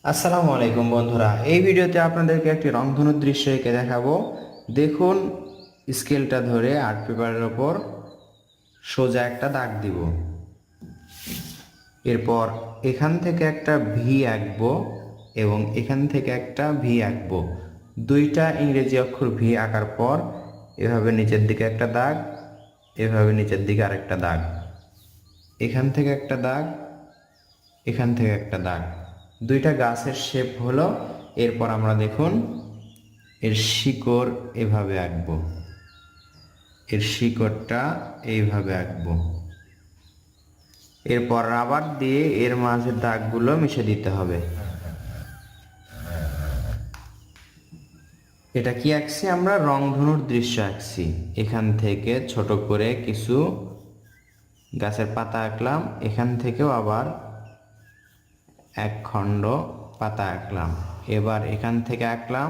আসসালামু আলাইকুম বন্ধুরা, এই ভিডিওতে আপনাদেরকে একটি রংধনুর দৃশ্য এঁকে দেখাবো। দেখুন, স্কেলটা ধরে আর্ট পেপারের ওপর সোজা একটা দাগ দিব। এরপর এখান থেকে একটা ভি আঁকবো এবং এখান থেকে একটা ভি আঁকবো। দুইটা ইংরেজি অক্ষর ভি আঁকার পর এভাবে নিচের দিকে একটা দাগ, এভাবে নিচের দিকে আরেকটা দাগ, এখান থেকে একটা দাগ, এখান থেকে একটা দাগ। দুইটা গাছের শেপ হলো। এরপর আমরা দেখুন এর শিকড় এভাবে আঁকবো, এর শিকড়টা এইভাবে আঁকবো। এরপর রাবার দিয়ে এর মাঝের দাগগুলো মিশে দিতে হবে। এটা কি আঁকছি? আমরা রংধনুর দৃশ্য আঁকছি। এখান থেকে ছোট করে কিছু গাছের পাতা আঁকলাম, এখান থেকেও আবার এক খণ্ড পাতা আঁকলাম, এবার এখান থেকে আঁকলাম,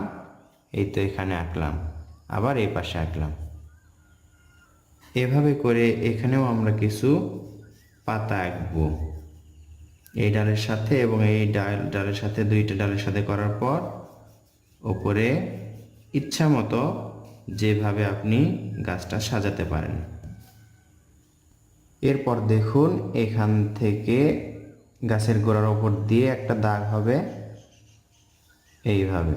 এই তো এখানে আঁকলাম, আবার এই পাশে আঁকলাম। এভাবে করে এখানেও আমরা কিছু পাতা আঁকবো এই ডালের সাথে, এবং এই ডালের সাথে, দুইটা ডালের সাথে করার পর ওপরে ইচ্ছা মতো যেভাবে আপনি গাছটা সাজাতে পারেন। এরপর দেখুন এখান থেকে গাছের গোড়ার ওপর দিয়ে একটা দাগ হবে এইভাবে।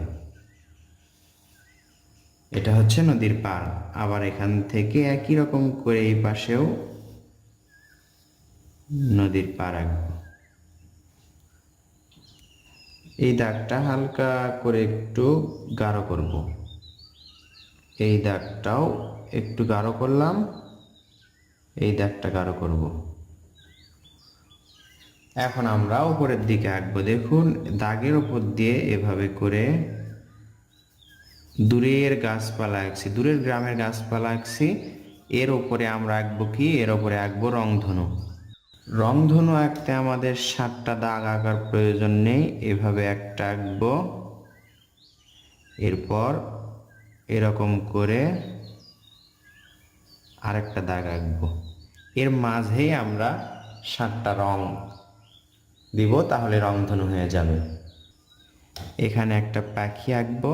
এটা হচ্ছে নদীর পাড়। আবার এখান থেকে একই রকম করে এই পাশেও নদীর পাড় আঁকবো। এই দাগটা হালকা করে একটু গাঢ় করব, এই দাগটাও একটু গাঢ় করলাম, এই দাগটা গাঢ় করব। এখন আমরা উপরের দিকে আঁকবো। দেখুন দাগের উপর দিয়ে এভাবে করে দূরের গাছপালা আঁকছি, দূরের গ্রামের গাছপালা আঁকছি। এর উপরে আমরা আঁকবো কি? এর উপরে আঁকবো রংধনু। রংধনু আঁকতে আমাদের 7টা দাগ আঁকার প্রয়োজন নেই, এভাবে একটা আঁকবো। এরপর এরকম করে আরেকটা দাগ আঁকবো। এর মাঝেই আমরা 7টা রং দিব, তাহলে রংধনু হয়ে যাবে। এখানে একটা পাখি আঁকবো,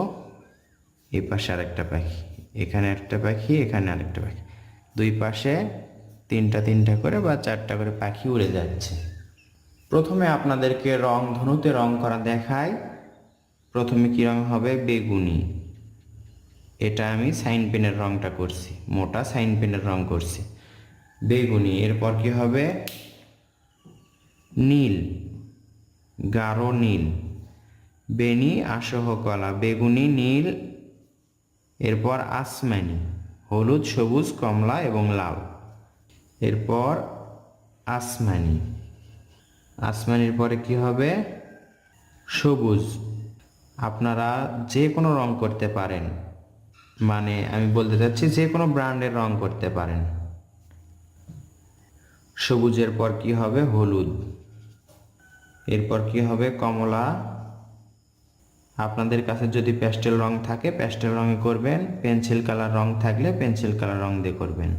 এই পাশে আরেকটা পাখি, এখানে একটা পাখি, এখানে আরেকটা পাখি। দুই পাশে তিনটা তিনটা করে বা 4টা করে পাখি উড়ে যাচ্ছে। প্রথমে আপনাদেরকে রংধনুতে রং করা দেখাই। প্রথমে কি রং হবে? বেগুনি। এটা আমি সাইন পেনের রংটা করছি, মোটা সাইন পেনের রং করছি, বেগুনি। এরপর কি হবে? নীল, গাঢ় নীল, বেনি আসহ কলা, বেগুনি, নীল। এরপর আসমানি, হলুদ, সবুজ, কমলা এবং লাল। এরপর আসমানি, আসমানির পরে কি হবে? সবুজ। আপনারা যে কোনো রং করতে পারেন, মানে আমি বলতে চাচ্ছি যে কোনো ব্র্যান্ডের রং করতে পারেন। সবুজের পর কি হবে? হলুদ। এরপর কি হবে? কমলা। আপনাদের কাছে যদি প্যাস্টেল রং থাকে প্যাস্টেল রঙে করবেন, পেন্সিল কালার রং থাকলে পেন্সিল কালার রং দিয়ে করবেন।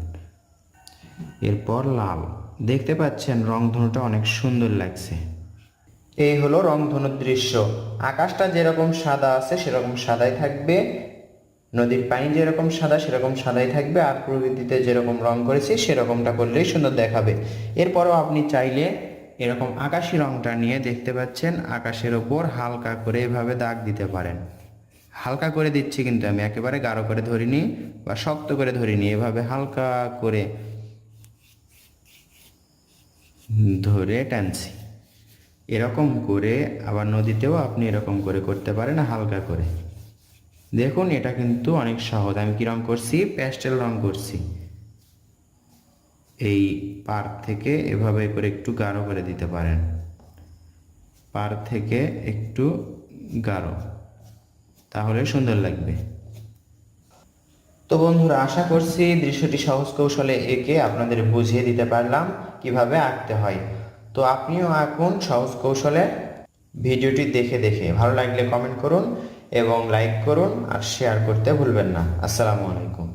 এরপর লাল। দেখতে পাচ্ছেন রংধনুটা অনেক সুন্দর লাগছে। এই হলো রংধনুর দৃশ্য। আকাশটা যেরকম সাদা আছে সেরকম সাদাই থাকবে, নদীর পানি যেরকম সাদা সেরকম সাদাই থাকবে, আর প্রকৃতিতে যেরকম রং করেছি সেরকমটা করলেই সুন্দর দেখাবে। এরপরও আপনি চাইলে এরকম আকাশি রংটা নিয়ে, দেখতে পাচ্ছেন আকাশের ওপর হালকা করে এভাবে দাগ দিতে পারেন। হালকা করে দিচ্ছি, কিন্তু আমি একেবারে গাঢ় করে ধরিনি বা শক্ত করে ধরিনি, এভাবে হালকা করে ধরে টানছি। এরকম করে আবার নদীতেও আপনি এরকম করে করতে পারেন, হালকা করে। দেখুন এটা কিন্তু অনেক সহজ। আমি কি রং করছি? প্যাস্টেল রং করছি। এই পার থেকে এভাবে করে একটু গাঢ় করে দিতে পারেন, পার থেকে একটু গাঢ়, তাহলে সুন্দর লাগবে। তো বন্ধুরা, আশা করছি দৃশ্যটি সহজ কৌশলে এঁকে আপনাদের বুঝিয়ে দিতে পারলাম কিভাবে আঁকতে হয়। তো আপনিও আঁকুন সহজ কৌশলে। ভিডিওটি দেখে দেখে ভালো লাগলে কমেন্ট করুন এবং লাইক করুন, আর শেয়ার করতে ভুলবেন না। আসসালামু আলাইকুম।